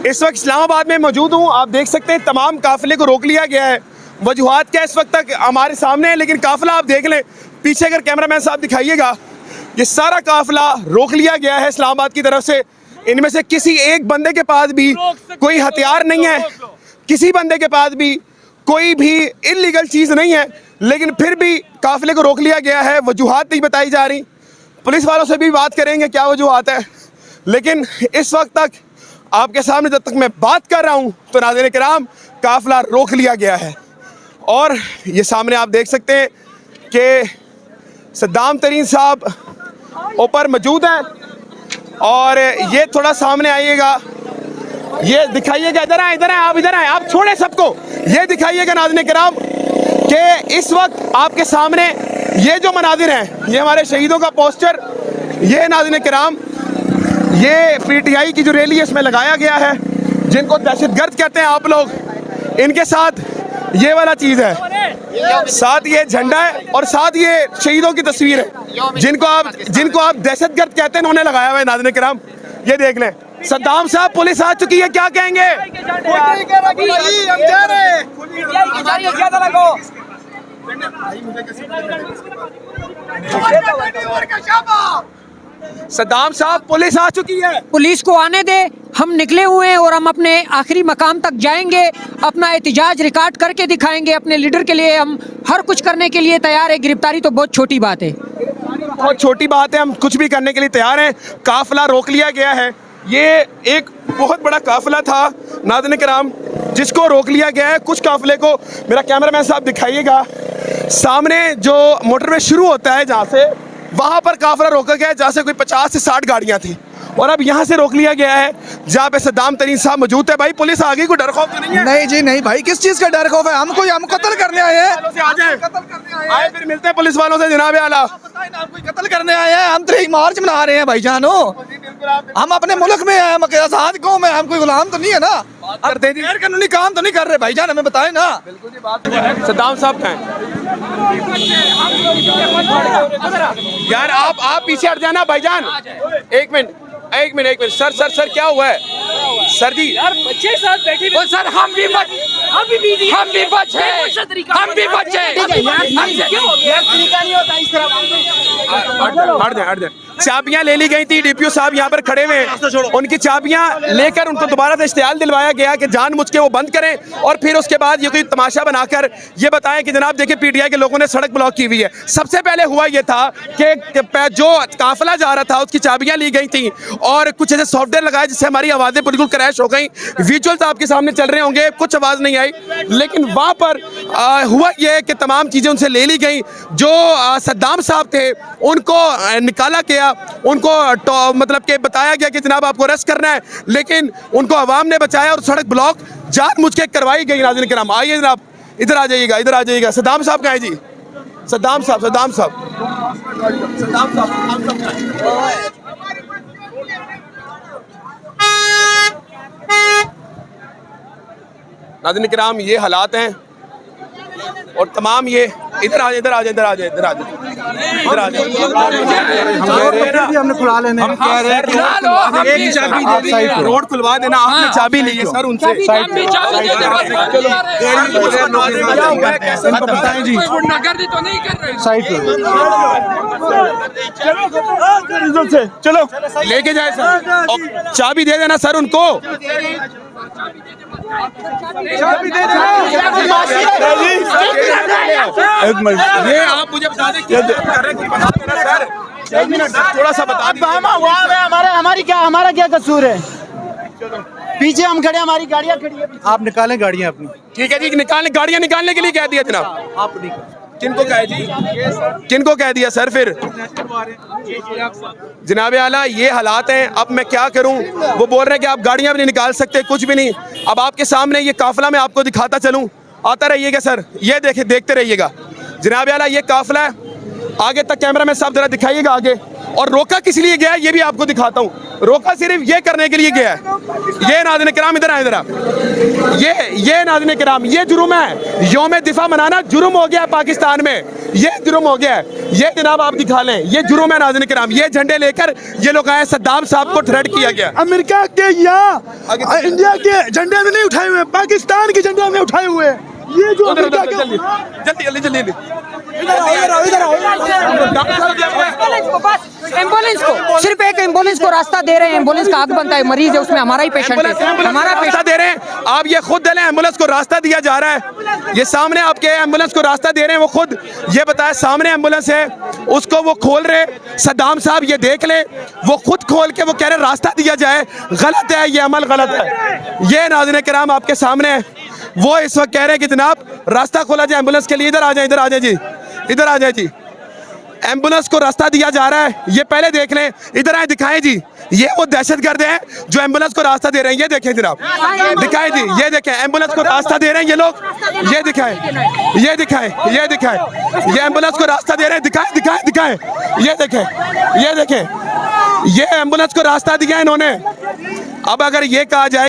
इस वक्त इस्लामाबाद में मौजूद हूँ। आप देख सकते हैं तमाम काफिले को रोक लिया गया है। वजूहात क्या इस वक्त तक हमारे सामने है, लेकिन काफिला आप देख लें पीछे, अगर कैमरामैन साहब दिखाइएगा, ये सारा काफिला रोक लिया गया है इस्लामाबाद की तरफ से। इनमें से किसी एक बंदे के पास भी कोई हथियार नहीं है, किसी बंदे के पास भी कोई भी इलीगल चीज़ नहीं है, लेकिन फिर भी काफिले को रोक लिया गया है। वजूहात नहीं बताई जा रही। पुलिस वालों से भी बात करेंगे क्या वजूहात है, लेकिन इस वक्त तक आपके सामने जब तक मैं बात कर रहा हूँ तो नाज़रीन किराम काफिला रोक लिया गया है। और ये सामने आप देख सकते हैं कि सद्दाम तरीन साहब ऊपर मौजूद हैं। और ये थोड़ा सामने आइएगा, ये दिखाइएगा, इधर आए, इधर आए, आप इधर आए, आप छोड़े सबको, ये दिखाइएगा नाज़रीन किराम कि इस वक्त आपके सामने ये जो मनाजिर हैं, ये हमारे शहीदों का पोस्टर, ये नाज़रीन किराम ये पीटीआई की जो रैली है इसमें लगाया गया है, जिनको दहशतगर्द कहते हैं आप लोग, इनके साथ ये वाला चीज़ है, साथ ये झंडा है और साथ ये शहीदों की तस्वीर है, जिनको आप दहशतगर्द कहते हैं, उन्होंने लगाया हुआ है। नाज़रीन किराम ये देख लें, सद्दाम साहब पुलिस आ चुकी है, क्या कहेंगे? सद्दाम साहब पुलिस आ चुकी है, पुलिस को आने दे, हम निकले हुए हैं और हम अपने आखिरी मकाम तक जाएंगे, अपना एहतजाज रिकॉर्ड करके दिखाएंगे। अपने लीडर के लिए हम हर कुछ करने के लिए तैयार है। गिरफ्तारी तो बहुत छोटी बात है, बहुत छोटी बात है, हम कुछ भी करने के लिए तैयार हैं। काफिला रोक लिया गया है, ये एक बहुत बड़ा काफिला था नाज़रीन किराम जिसको रोक लिया गया है। कुछ काफिले को मेरा कैमरामैन साहब दिखाइएगा, सामने जो मोटरवे शुरू होता है जहाँ से, वहाँ पर काफिला रोका गया है जहाँ से कोई 50 से 60 गाड़ियाँ थी, और अब यहाँ से रोक लिया गया है जहाँ पे सद्दाम तरीन साहब मौजूद है। भाई पुलिस आ गई, कोई डर खौफ तो नहीं है? नहीं जी नहीं भाई, किस चीज़ का डर खौफ है? हम कत्ल करने आए हैं। आए फिर मिलते हैं पुलिस वालों से जनाब आला। हम कोई कत्ल करने आए हैं, हम 3 मार्च मना रहे हैं भाईजानो। हम अपने मुल्क में हैं, हम आजाद कौम है, हम कोई गुलाम तो नहीं है ना। करते हैं गैर कानूनी काम तो नहीं कर रहे भाईजान, हमें बताएं ना। सद्दाम साहब हैं यार, आप पीछे हट जाना भाईजान। एक मिनट सर क्या हुआ है सर जी? यार बच्चे साथ बैठे ओ सर हम भी बच्चे हट दें। चाबियां ले ली गई थी, डीपीओ साहब यहाँ पर खड़े हुए हैं, उनकी चाबियां लेकर उनको दोबारा से इश्तिहाल दिलवाया गया कि जानबूझ के वो बंद करें और फिर उसके बाद ये कोई तमाशा बनाकर ये बताएं कि जनाब देखिए पीटीआई के लोगों ने सड़क ब्लॉक की हुई है। सबसे पहले हुआ ये था कि जो काफिला जा रहा था उसकी चाबियां ली गई थी और कुछ ऐसे सॉफ्टवेयर लगाए जिससे हमारी आवाज़ें बिल्कुल क्रैश हो गई। विजुअल्स आपके सामने चल रहे होंगे, कुछ आवाज़ नहीं आई, लेकिन वहाँ पर हुआ ये कि तमाम चीज़ें उनसे ले ली गई। जो सद्दाम साहब थे उनको निकाला गया, उनको मतलब कि बताया गया कि जनाब आपको अरेस्ट करना है, लेकिन उनको अवाम ने बचाया और सड़क ब्लॉक जानबूझ के करवाई गई। नाज़रीन किराम आइए जनाब, इधर आ जाइएगा। सद्दाम साहब कहाँ हैं जी? सद्दाम साहब नाज़रीन किराम ये हालात हैं और तमाम ये इधर आ जाए हमने खुला लेने, हम कह रहे हैं रोड खुलवा देना। आपने चाबी ली है सर उनसे, बताएं जी साइड पे चलो लेके जाए सर, चाबी दे देना सर उनको। ये आप मुझे बता दें सर, थोड़ा सा बता दीजिए। हमारा क्या कसूर है? पीछे हम खड़े, हमारी गाड़ियाँ खड़ी है। आप निकालें गाड़ियाँ अपनी। ठीक है जी, गाड़ियाँ निकालने के लिए कह दिया जनाब। आप किनको कह जी? किनको कह दिया सर? फिर जनाब आला ये हालात हैं, अब मैं क्या करूं? वो बोल रहे हैं कि आप गाड़ियां भी नहीं निकाल सकते, कुछ भी नहीं। अब आपके सामने ये काफिला मैं आपको दिखाता चलूं, आता रहिएगा सर, ये देखते रहिएगा। जनाब आला ये काफिला है, आगे तक कैमरामैन साहब जरा दिखाइएगा आगे। और रोका किस लिए गया है ये भी आपको दिखाता हूँ। रोका सिर्फ ये करने के लिए गया है। ये नाज़रीन किराम इधर आए जरा। ये नाज़रीन किराम ये जुर्म है। यौम दिफा मनाना जुर्म हो गया है पाकिस्तान में। ये जुर्म हो गया है। ये जनाब आप दिखा लें, ये जुर्म है नाज़रीन किराम। ये झंडे लेकर ये लोग आए, सद्दाम साहब को थ्रेट किया गया। अमेरिका के या इंडिया के झंडे में नहीं उठाए हुए, पाकिस्तान के झंडे में उठाए हुए हैं। ये जो अमेरिका के जल्दी एम्बुलेंस को सिर्फ एक एम्बुलेंस को रास्ता दे रहे हैं। एम्बुलेंस का हक बनता है, मरीज है उसमें, हमारा ही पेशेंट है, हमारा रास्ता दे रहे हैं। आप ये खुद दे रहे हैं, एम्बुलेंस को रास्ता दिया जा रहा है। ये सामने आपके एम्बुलेंस को रास्ता दे रहे हैं, वो खुद ये बताया सामने एम्बुलेंस है, उसको वो खोल रहे। सद्दाम साहब ये देख ले, वो खुद खोल के वो कह रहे रास्ता दिया जाए। गलत है, ये अमल गलत है। ये नाज़रीन किराम आपके सामने है, वो इस वक्त कह रहे हैं कि जनाब रास्ता खोला जाए एम्बुलेंस के लिए। इधर आ जाए, इधर आ जाए जी, इधर आ जाए जी। एम्बुलेंस को रास्ता दिया जा रहा है, ये पहले देख लें। इधर आए, दिखाएं जी। ये वो दहशतगर्द हैं जो एम्बुलेंस को रास्ता दे रहे हैं। ये देखें जनाब, दिखाएं जी, ये देखें एम्बुलेंस को रास्ता दे रहे हैं ये लोग। ये दिखाएं, ये दिखाएं, ये दिखाएं, ये एम्बुलेंस को रास्ता दे रहे हैं। दिखाएं दिखाएं दिखाएं, ये देखें, ये देखें, ये एम्बुलेंस को रास्ता दिया इन्होंने। अब अगर ये कहा जाए